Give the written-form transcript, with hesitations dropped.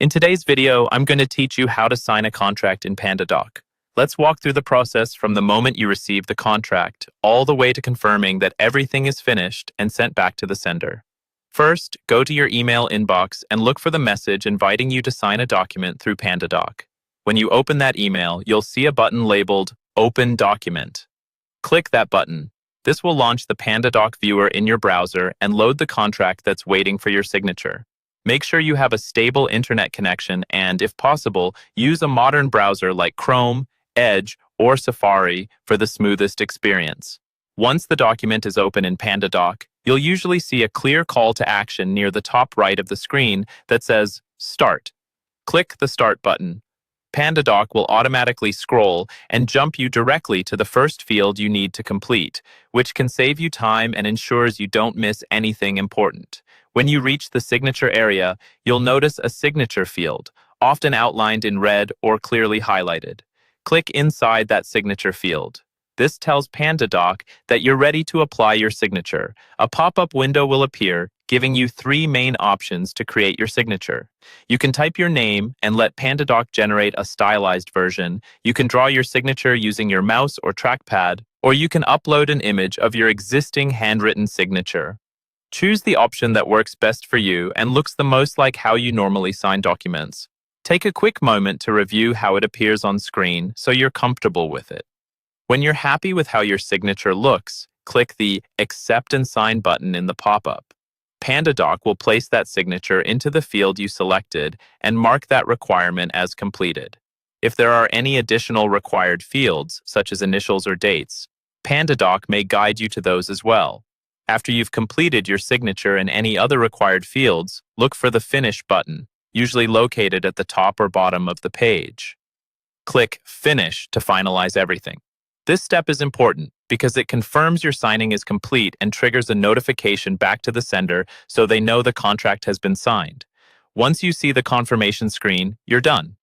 In today's video, I'm going to teach you how to sign a contract in Pandadoc. Let's walk through the process from the moment you receive the contract, all the way to confirming that everything is finished and sent back to the sender. First, go to your email inbox and look for the message inviting you to sign a document through Pandadoc. When you open that email, you'll see a button labeled Open Document. Click that button. This will launch the Pandadoc viewer in your browser and load the contract that's waiting for your signature. Make sure you have a stable internet connection and, if possible, use a modern browser like Chrome, Edge, or Safari for the smoothest experience. Once the document is open in Pandadoc, you'll usually see a clear call to action near the top right of the screen that says Start. Click the Start button. Pandadoc will automatically scroll and jump you directly to the first field you need to complete, which can save you time and ensures you don't miss anything important. When you reach the signature area, you'll notice a signature field, often outlined in red or clearly highlighted. Click inside that signature field. This tells Pandadoc that you're ready to apply your signature. A pop-up window will appear, giving you three main options to create your signature. You can type your name and let Pandadoc generate a stylized version. You can draw your signature using your mouse or trackpad, or you can upload an image of your existing handwritten signature. Choose the option that works best for you and looks the most like how you normally sign documents. Take a quick moment to review how it appears on screen so you're comfortable with it. When you're happy with how your signature looks, click the Accept and Sign button in the pop-up. Pandadoc will place that signature into the field you selected and mark that requirement as completed. If there are any additional required fields, such as initials or dates, Pandadoc may guide you to those as well. After you've completed your signature and any other required fields, look for the Finish button, usually located at the top or bottom of the page. Click Finish to finalize everything. This step is important because it confirms your signing is complete and triggers a notification back to the sender so they know the contract has been signed. Once you see the confirmation screen, you're done.